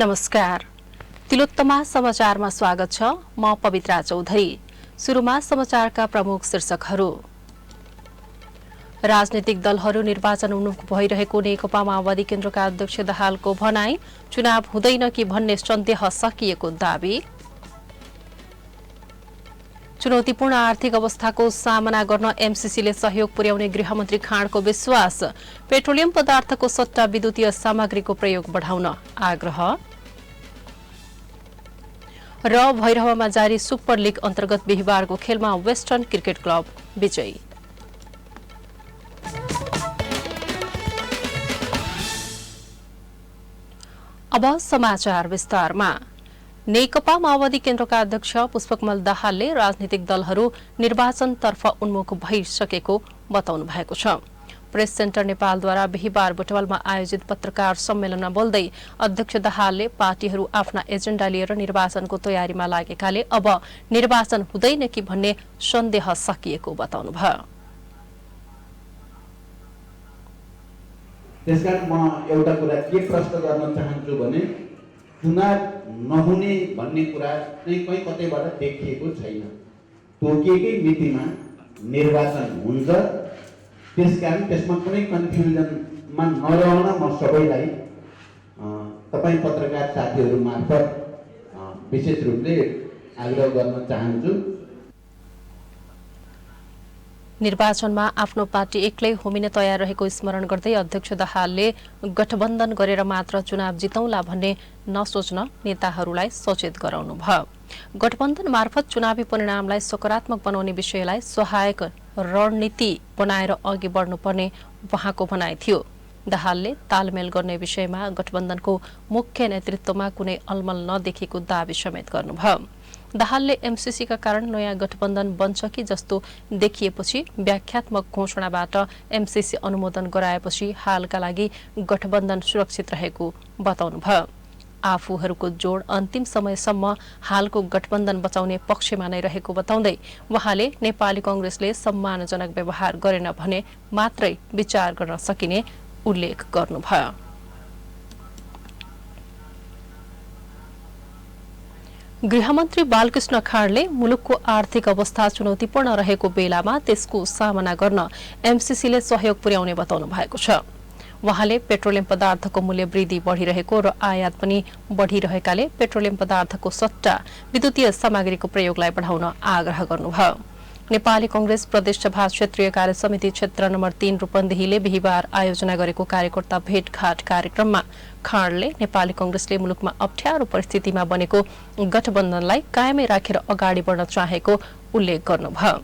नमस्कार। तिलोत्तमा समाचारमा स्वागत छ। म पवित्रा चौधरी। सुरुमा समाचारका प्रमुख शीर्षकहरू। राजनीतिक दलहरू निर्वाचन उन्मुख भइरहेको नेकपा माओवादी केन्द्रका अध्यक्ष दाहालको भनाई। चुनाव हुँदैन कि भन्ने सन्देह सकिएको दावी। चुनौतीपूर्ण आर्थिक अवस्थाको सामना गर्न एमसीसीले सहयोग पुर्याउने गृहमन्त्री खाँडको विश्वास। पेट्रोलियम पदार्थको सट्टा विद्युतीय सामग्रीको प्रयोग बढाउन आग्रह। र भैरहवामा जारी सुपर लिग अन्तर्गत बिहिबारको खेलमा वेस्टर्न क्रिकेट क्लब विजयी। अब समाचार विस्तारमा। नेकपा माओवादी केन्द्रका अध्यक्ष पुष्पकमल दाहालले राजनीतिक दलहरू निर्वाचनतर्फ उन्मुख भइसकेको बताउनु भएको छ। प्रेस सेन्टर नेपालद्वारा बिहिबार बुटवलमा आयोजित पत्रकार सम्मेलनमा बोल्दै अध्यक्ष दाहालले पार्टीहरू आफ्ना एजेण्डा लिएर निर्वाचनको तयारीमा लागेकाले अब निर्वाचन हुँदैन कि भन्ने सन्देह सकिएको बताउनुभयो। त्यसकारण म एउटा कुरा के प्रश्न गर्न चाहन्छु भने चुनाव नहुने भन्ने कुरा चाहिँ कहीँ कतैबाट देखिएको छैन। तोकिएकै मितिमा निर्वाचन हुन्छ। त्यसकारण त्यसमा कुनै कन्फ्युजनमा नरहन म सबैलाई तपाईँ पत्रकार साथीहरू मार्फत विशेष रूपले आग्रह गर्न चाहन्छु। निर्वाचनमा आफ्नो पार्टी एक्लै होमिन तयार रहेको स्मरण गर्दै अध्यक्ष दाहालले गठबन्धन गरेर मात्र चुनाव जितौँला भन्ने नसोच्न नेताहरूलाई सचेत गराउनुभयो। गठबन्धन मार्फत चुनावी परिणामलाई सकारात्मक बनाउने विषयलाई सहायक रणनीति बनाएर अघि बढ्नुपर्ने उहाँको भनाइ थियो। दाहालले तालमेल गर्ने विषयमा गठबन्धनको मुख्य नेतृत्वमा कुनै अलमल नदेखेको दावी समेत गर्नुभयो। दाहालले एमसीसीका कारण नयाँ गठबन्धन बन्छ कि जस्तो देखिएपछि व्याख्यात्मक घोषणाबाट एमसीसी अनुमोदन गराएपछि हालका लागि गठबन्धन सुरक्षित रहेको बताउनुभयो। आफूहरूको जोड अन्तिम समयसम्म हालको गठबन्धन बचाउने पक्षमा नै रहेको बताउँदै उहाँले नेपाली कांग्रेसले सम्मानजनक व्यवहार गरेन भने मात्रै विचार गर्न सकिने उल्लेख गर्नुभयो। गृहमन्त्री बालकृष्ण खाँडले मुलुकको आर्थिक अवस्था चुनौतीपूर्ण रहेको बेलामा त्यसको सामना गर्न एमसीसीले सहयोग पुर्याउने बताउनु भएको छ। उहाँले पेट्रोलियम पदार्थको मूल्य वृद्धि बढ़िरहेको र आयात पनि बढ़िरहेकाले पेट्रोलियम पदार्थको सट्टा विद्युतीय सामग्रीको प्रयोगलाई बढाउन आग्रह गर्नुभयो। नेपाली कांग्रेस प्रदेश सभा क्षेत्रीय कार्य समिति क्षेत्र नम्बर 3 रूपन्देहीले बिहिबार आयोजना गरेको कार्यकर्ता भेटघाट कार्यक्रममा खाँडले नेपाली कांग्रेसले मुलुकमा अप्ठ्यारो परिस्थितिमा बनेको गठबन्धनलाई कायमै राखेर अगाडि बढ्न चाहेको उल्लेख गर्नुभयो।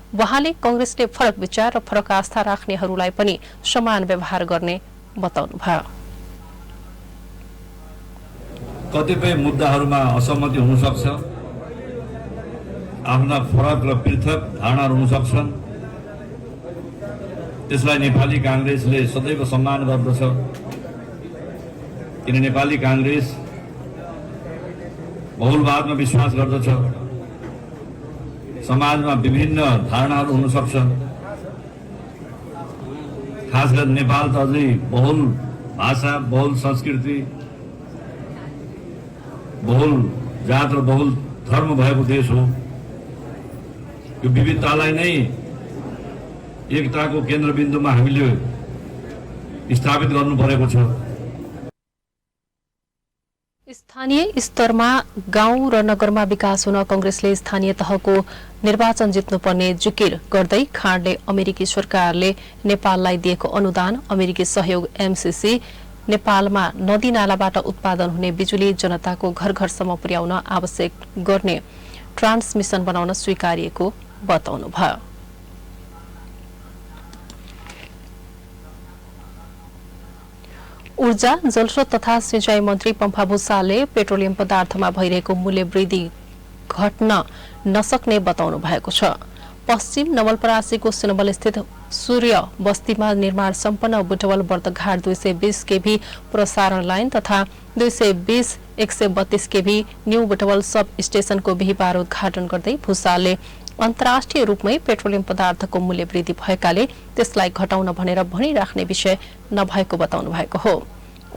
उहाँले कांग्रेसले फरक विचार र फरक आस्था राख्नेहरूलाई पनि समान व्यवहार गर्ने बताउनुभयो। कतिपय मुद्दाहरूमा असहमति हुन सक्छ, आफ्ना फरक र पृथक धारणाहरू हुन सक्छन्। त्यसलाई नेपाली कांग्रेसले सदैव सम्मान गर्दछ, किन नेपाली कांग्रेस बहुलवादमा विश्वास गर्दछ। समाजमा विभिन्न धारणाहरू हुन सक्छन्। खास गरी नेपाल त अझै बहुल भाषा, बहुल संस्कृति, बहुल जात र बहुल धर्म भएको देश हो। यो विविधतालाई नै एकताको केन्द्रबिन्दुमा हामीले स्थापित गर्नु परेको छ। स्थानीय स्तरमा गाउँ र नगरमा विकास हुन कांग्रेसले स्थानीय तहको निर्वाचन जित्नुपर्ने जिकिर गर्दै खाँडले अमेरिकी सरकारले नेपाललाई दिएको अनुदान, अमेरिकी सहयोग एमसीसी, नेपालमा नदी नालाबाट उत्पादन हुने बिजुली जनताको घर घरसम्म पुर्याउन आवश्यक गर्ने ट्रान्समिसन बनाउन स्वीकारिएको बताउनुभयो। ऊर्जा, जलस्रोत तथा सिंचाई मन्त्री पम्फा भूषालले पेट्रोलियम पदार्थमा भइरहेको मूल्य वृद्धि घट्न नसक्ने बताउनु भएको छ। पश्चिम नवलपरासीको सिनबल स्थित सूर्य बस्तीमा निर्माण सम्पन्न बुटवल बर्दघाट 220 केभी प्रसारण लाइन तथा 220/132 केभी न्यू बुटवल सब स्टेशनको बिहिबार उद्घाटन गर्दै भूषालले अन्तर्राष्ट्रिय रूपमै पेट्रोलियम पदार्थको मूल्य वृद्धि भएकाले त्यसलाई घटाउन भनेर भनिराख्ने विषय नभएको बताउनु भएको हो।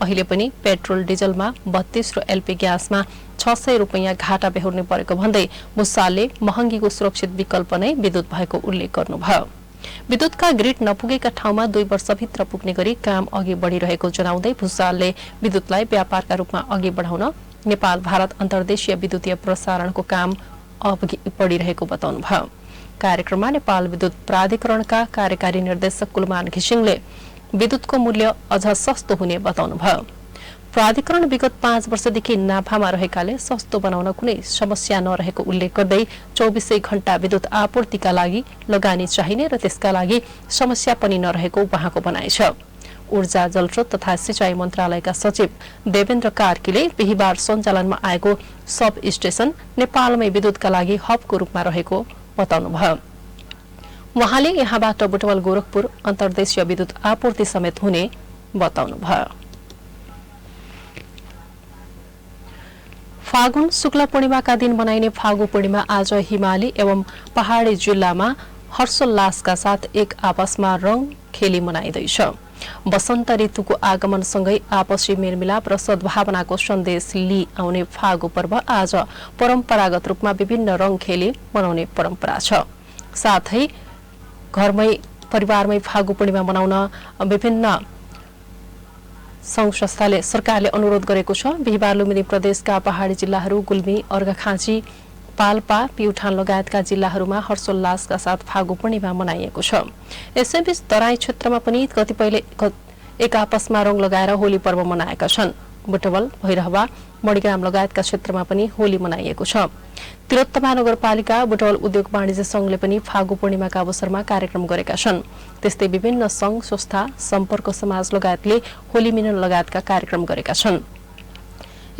अहिले पनि पेट्रोल डिजलमा 32 र एलपी ग्यासमा 600 रुपैयाँ घाटा बेहोर्नु परेको भन्दै भुसालले महँगीको सुरक्षित विकल्प नै विद्युत भएको उल्लेख गर्नुभयो। विद्युतका ग्रिड नपुगेका ठाउँमा 2 वर्षभित्र पुग्ने गरी काम अघि बढ़िरहेको जनाउँदै भुसालले विद्युतलाई व्यापारका रूपमा अघि बढाउन नेपाल भारत अन्तर्देशीय विद्युतीय प्रसारणको काम अघि बढ़िरहेको बताउनुभयो। कार्यक्रममा नेपाल विद्युत प्राधिकरणका कार्यकारी निर्देशक कुलमान घिसिङले विद्युतको मूल्य अझ सस्तो हुने बताउनुभयो। प्राधिकरण विगत 5 वर्षदेखि नाफामा रहेकाले सस्तो बनाउन कुनै समस्या नरहेको उल्लेख गर्दै 24 घण्टा विद्युत आपूर्तिका लागि लगानी चाहिने र त्यसका लागि समस्या पनि नरहेको उहाँको भनाइ छ। ऊर्जा जलस्रोत तथा सिंचाई मन्त्रालयका सचिव देवेन्द्र कार्कीले बिहीबार सञ्चालनमा आएको सब स्टेशन नेपालमै विद्युतका लागि हबको रूपमा रहेको बताउनुभयो। उहाँले यहाँबाट बुटवल गोरखपुर अन्तर्देशीय विद्युत आपूर्ति समेत हुने बताउनुभयो। फागुन शुक्ल पूर्णिमाका दिन मनाइने फागु पूर्णिमा आज हिमाली एवं पहाड़ी जिल्लामा हर्षोल्लासका साथ एक आपसमा रंग खेली मनाइँदैछ। वसन्त ऋतुको आगमनसँगै आपसी मेलमिलाप र सद्भावनाको सन्देश लिई आउने फागु पर्व आज परम्परागत रूपमा विभिन्न रंग खेली मनाउने परम्परा छ। साथै घरमै परिवारमै फागु पूर्णिमा मनाउन विभिन्न संघ संस्थाले सरकारले अनुरोध गरेको छ। बिहीबार लुम्बिनी प्रदेशका पहाड़ी जिल्लाहरू गुल्मी, अर्घाखाँची, पाल्पा, प्युठान लगायतका जिल्लाहरूमा हर्षोल्लासका साथ फागु पूर्णिमा मनाइएको छ। यसैबीच तराई क्षेत्रमा पनि कतिपयले एक आपसमा रंग लगाएर होली पर्व मनाएका छन्। बुटवल, भैरहवा, मणिग्राम लगायतका क्षेत्रमा पनि होली मनाइएको छ। तिलोत्तमा नगरपालिका, बुटवल उद्योग वाणिज्य संघले पनि फागु पूर्णिमाका अवसरमा कार्यक्रम गरेका छन्। त्यस्तै विभिन्न संघ संस्था, सम्पर्क समाज लगायतले होली मिलन लगायतका कार्यक्रम गरेका छन्।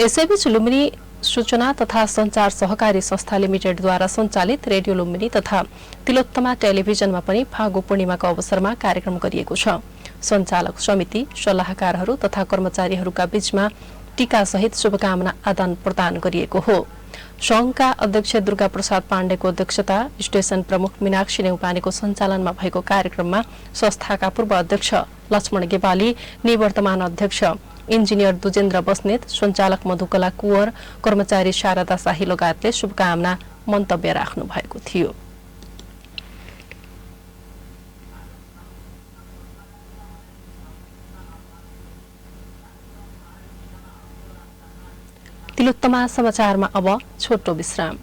यसैबीच लुम्बिनी सूचना तथा संचार सहकारी संस्था लिमिटेडद्वारा सञ्चालित रेडियो लुम्बिनी तथा तिलोत्तमा टेलिभिजनमा पनि फागु पूर्णिमाको अवसरमा कार्यक्रम गरिएको छ। सञ्चालक समिति, सल्लाहकारहरू तथा कर्मचारीहरूका बीचमा टीका सहित शुभकामना आदान प्रदान गरिएको हो। संघका अध्यक्ष दुर्गा प्रसाद पाण्डेको अध्यक्षता, स्टेशन प्रमुख मीनाक्षी नेउपानेको सञ्चालनमा भएको कार्यक्रममा संस्थाका पूर्व अध्यक्ष लक्ष्मण गेवाली, निवर्तमान अध्यक्ष इन्जिनियर दुजेन्द्र बस्नेत, सञ्चालक मधुकला कुवर, कर्मचारी शारदा शाही लगायतले शुभकामना मन्तव्य राख्नु भएको थियो। तिलोत्तमा समाचारमा अब छोटो विश्राम।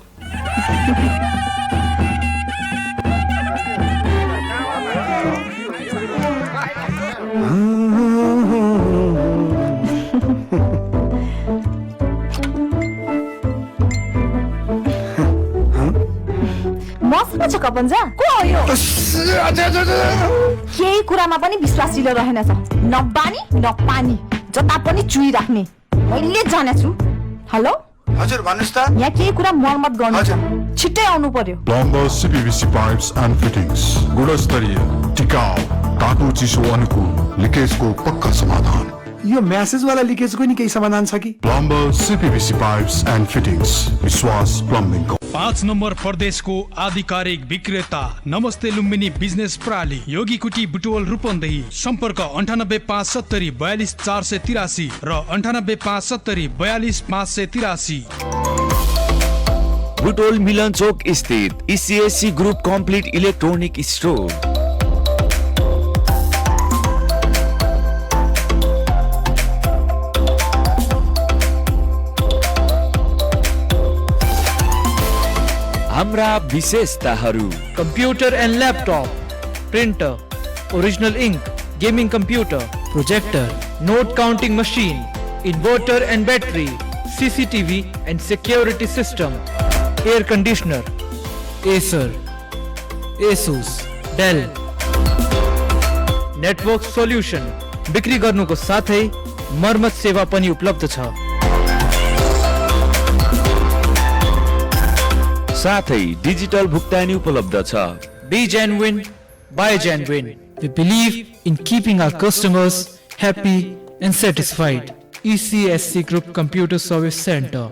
मसँग छ कपन्जा को हो यो? केही कुरामा पनि विश्वासिलो रहेनछ। न बानी न पानी, जता पनि चुई राख्ने मैले जानेछु। हेलो हजुर भन्नुस् त। यहाँ केही कुरा मर्मत गर्नु छ, छिट्टै आउनु पर्यो। Plumber CPVC Pipes and fittings, गुणस्तरीय, टिकाउ, तातो चिसो अनुकूल, लिकेजको पक्का समाधान। यो म्यासेज वाला लिकेजको नि केही समाधान छ कि? Plumber CPVC Pipes and fittings, विश्वास प्लम्बिङको। 5 नम्बर प्रदेशको आधिकारिक विक्रेता नमस्ते लुम्बिनी बिजनेस प्रणाली, योगी कुटी, बुटवल, रूपन्देही। सम्पर्क 9857 42 483 र 9857 42 583। बुटवल मिलन चोक स्थित ECSC group complete electronic store. हाम्रा विशेषताहरू: computer and laptop, printer, original ink, gaming computer, projector, note counting machine, inverter and battery, CCTV and security system, air conditioner, Acer, Asus, Dell, network solution बिक्री गर्नुको साथै मर्मत सेवा पनि उपलब्ध छ। साथै डिजिटल भुक्तानी उपलब्ध छ। Be genuine, buy genuine. We believe in keeping our customers happy and satisfied. ECSC Group Computer Service Center,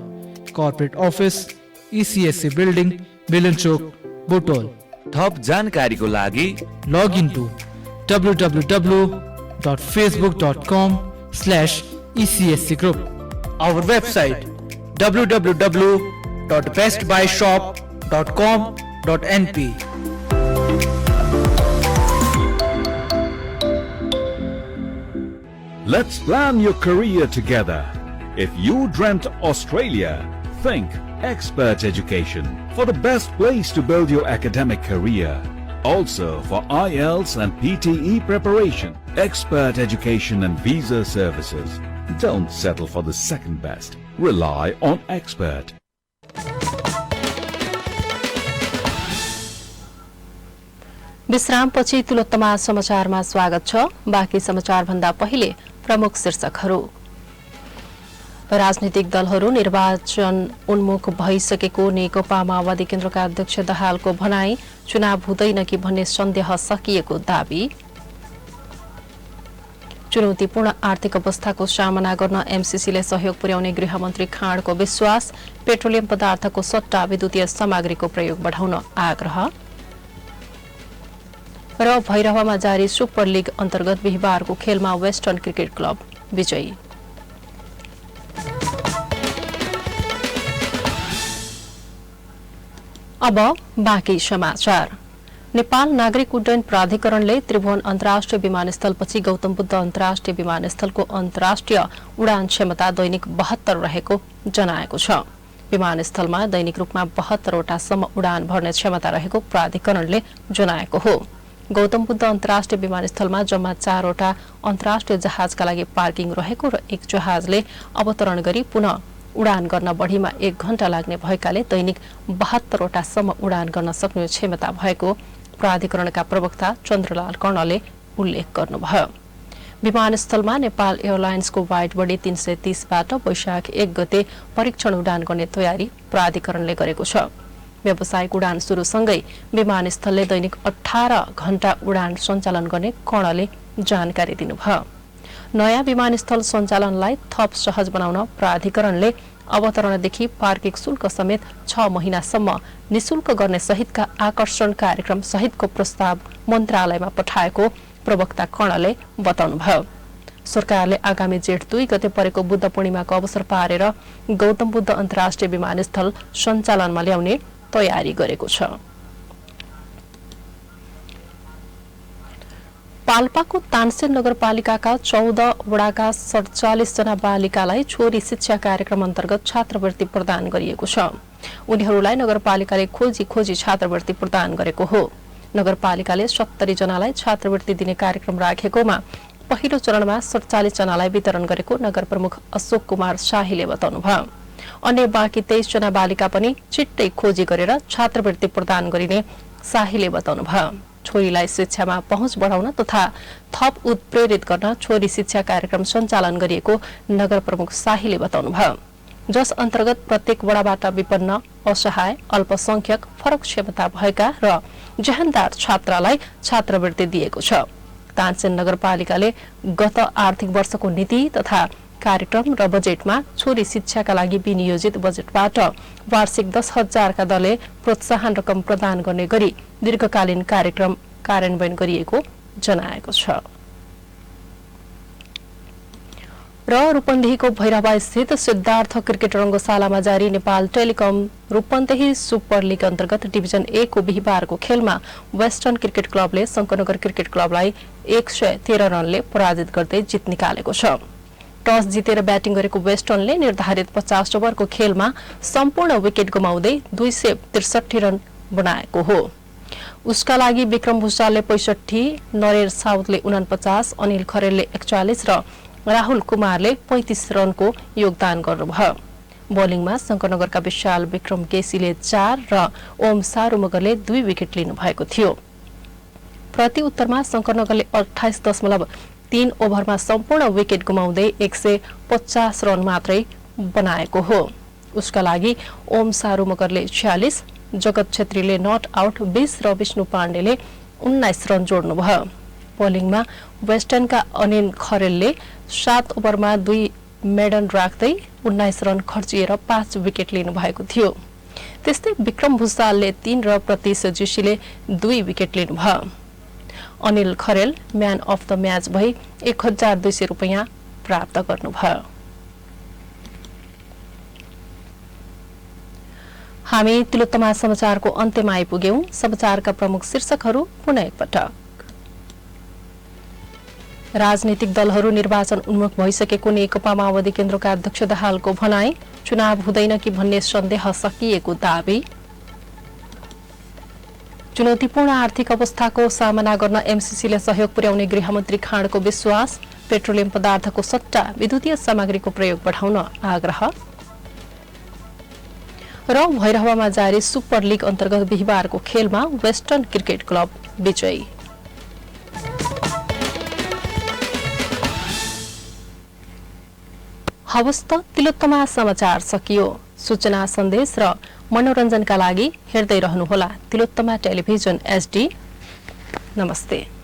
Corporate Office, ECSC Building, Milanchok, Butol. थप जानकारीको लागि log into www.facebook.com/ ECSC Group. Our website www.bestbuyshop.com.np. Let's plan your career together. If you dreamt Australia, think Expert Education for the best place to build your academic career. Also for IELTS and PTE preparation, Expert Education and Visa Services. Don't settle for the second best. Rely on Expert. विश्रामपछि तुलोत्तमा समाचारमा स्वागत छ। बाँकी समाचार भन्दा पहिले प्रमुख शीर्षकहरू। राजनीतिक दलहरू निर्वाचन उन्मुख भइसकेको नेकपा माओवादी केन्द्रका अध्यक्ष दाहालको भनाई, चुनाव हुँदैन कि भन्ने सन्देह सकिएको दावी। चुनौतीपूर्ण आर्थिक अवस्थाको सामना गर्न एमसीसीले सहयोग पुर्याउने गृहमन्त्री खाँडको विश्वास। पेट्रोलियम पदार्थको सट्टा विद्युतीय सामग्रीको प्रयोग बढाउन आग्रह। र भैरहवामा जारी सुपर लिग अन्तर्गत बिहिबारको खेलमा वेस्टर्न क्रिकेट क्लब विजयी। अब बाँकी समाचार। नेपाल नागरिक उड्डयन प्राधिकरणले त्रिभुवन अन्तर्राष्ट्रिय विमानस्थलपछि गौतम बुद्ध अन्तर्राष्ट्रिय विमानस्थलको अन्तर्राष्ट्रिय उडान क्षमता दैनिक 72 रहेको जनाएको छ। विमानस्थलमा दैनिक रूपमा 72 वटासम्म उडान भर्ने क्षमता रहेको प्राधिकरणले जनाएको हो। गौतम बुद्ध अन्तर्राष्ट्रिय विमानस्थलमा जम्मा 4 वटा अन्तर्राष्ट्रिय जहाजका लागि पार्किङ रहेको र एक जहाजले अवतरण गरी पुनः उडान गर्न बढीमा 1 घण्टा लाग्ने भएकाले दैनिक 72 वटासम्म उडान गर्न सक्ने क्षमता भएको प्राधिकरणका प्रवक्ता चन्द्रलाल कर्णले उल्लेख गर्नुभयो। विमानस्थलमा नेपाल एयरलाइन्सको वाइड बडी 330 बाट वैशाख 1 गते परीक्षण उडान गर्ने तयारी प्राधिकरणले गरेको छ। व्यावसायिक उडान सुरुसँगै विमानस्थलले दैनिक 18 घण्टा उडान सञ्चालन गर्ने कर्णले जानकारी दिनुभयो। नयाँ विमानस्थल सञ्चालनलाई थप सहज बनाउन प्राधिकरणले अवतरणदेखि पार्किङ शुल्क समेत 6 महिनासम्म निशुल्क गर्ने सहितका आकर्षण कार्यक्रम सहितको प्रस्ताव मन्त्रालयमा पठाएको प्रवक्ता कर्णले बताउनुभयो। सरकारले आगामी जेठ 2 गते परेको बुद्ध पूर्णिमाको अवसर पारेर गौतम बुद्ध अन्तर्राष्ट्रिय विमानस्थल सञ्चालनमा ल्याउने तयारी गरेको छ। पाल्पाको तानसेन नगरपालिकाका 14 वडाका 47 जना बालिकालाई छोरी शिक्षा कार्यक्रम अन्तर्गत छात्रवृत्ति प्रदान गरिएको छ। उनीहरूलाई नगरपालिकाले खोजी खोजी छात्रवृत्ति प्रदान गरेको हो। नगरपालिकाले 70 जनालाई छात्रवृत्ति दिने कार्यक्रम राखेकोमा पहिलो चरणमा 47 जनालाई वितरण गरेको नगर प्रमुख अशोक कुमार शाहीले बताउनुभयो। अन्य बाँकी 23 जना बालिका पनि छिट्टै खोजी गरेर छात्रवृत्ति प्रदान गरिने शाहीले बताउनुभयो। छोरीलाई शिक्षामा पहुँच बढाउन तथा थप उत्प्रेरित गर्न छोरी शिक्षा कार्यक्रम सञ्चालन गरिएको नगर प्रमुख शाहीले बताउनुभयो। जस अन्तर्गत प्रत्येक वडाबाट विपन्न, असहाय, अल्पसंख्यक, फरक क्षमता भएका र जेहनदार छात्रालाई छात्रवृत्ति दिएको छ। तानसेन नगरपालिकाले गत आर्थिक वर्षको नीति तथा कार्यक्रम र बजेटमा छोरी शिक्षाका लागि विनियोजित बजेटबाट वार्षिक 10,000 का दरले प्रोत्साहन रकम प्रदान गर्ने गरी दीर्घकालीन कार्यक्रम कार्यान्वयन गरिएको जनाएको छ। र रूपन्देहीको भैरहवा स्थित सिद्धार्थ क्रिकेट रंगशालामा जारी Nepal telecom Rupandehi super league अन्तर्गत डिभिजन 1 को बिहिबारको खेलमा वेस्टर्न क्रिकेट क्लबले शंकरनगर क्रिकेट क्लबलाई 113 रनले पराजित गर्दै जित निकालेको छ। टस जितेर ब्याटिङ गरेको वेस्टर्नले निर्धारित 50 ओभरको खेलमा सम्पूर्ण विकेट गुमाउँदै 263 रन बनाएको हो। उसका लागि विक्रम भुसालले 65, नरेर साउदले 49, अनिल खरेलले 41 र राहुल कुमारले 35 रनको योगदान गर्नुभयो। बोलिङमा शंकरनगरका विशाल विक्रम केसीले 4 र ओम सारू मगरले 2 विकेट लिनु भएको थियो। प्रति उत्तरमा शंकरनगरले 28.3 ओभरमा सम्पूर्ण विकेट गुमाउँदै 150 रन मात्रै बनाएको हो। उसका लागि ओम सारू मगरले 46, जगत छेत्रीले नट आउट 20 र विष्णु पाण्डेले 19 रन जोड्नुभयो। बोलिङमा वेस्टर्नका अनिल खरेलले 7 ओभरमा 2 मेडन राख्दै 19 रन खर्चिएर 5 विकेट लिनु भएको थियो। त्यस्तै विक्रम भुसालले 3 र प्रतीश जोशीले 2 विकेट लिनुभयो। Anil Kharel man of the match भई 1200 रुपैयाँ प्राप्त गर्नुभयो। हामी तिलोत्तमा समाचारको अन्त्यमा आइपुग्यौं। समाचारका प्रमुख शीर्षकहरू पुनः एकपटक। राजनीतिक दलहरू निर्वाचन उन्मुख भइसकेको नेकपा माओवादी केन्द्रका अध्यक्ष दाहालको भनाई। चुनाव हुँदैन कि भन्ने सन्देह सकिएको दावी। चुनौतीपूर्ण आर्थिक अवस्थाको सामना गर्न एमसीसीले सहयोग पुर्याउने गृहमन्त्री खाँडको विश्वास। पेट्रोलियम पदार्थको सट्टा विद्युतीय सामग्रीको प्रयोग बढाउन आग्रह। र भैरहवामा जारी सुपर लीग अन्तर्गत बिहिबारको खेलमा वेस्टर्न क्रिकेट क्लब विजयी। हवस् त तिलोत्तमा समाचार सकियो। सूचना सन्देश र मनोरञ्जनका लागि हेर्दै रहनुहोला तिलोत्तमा टेलिभिजन एचडी। नमस्ते।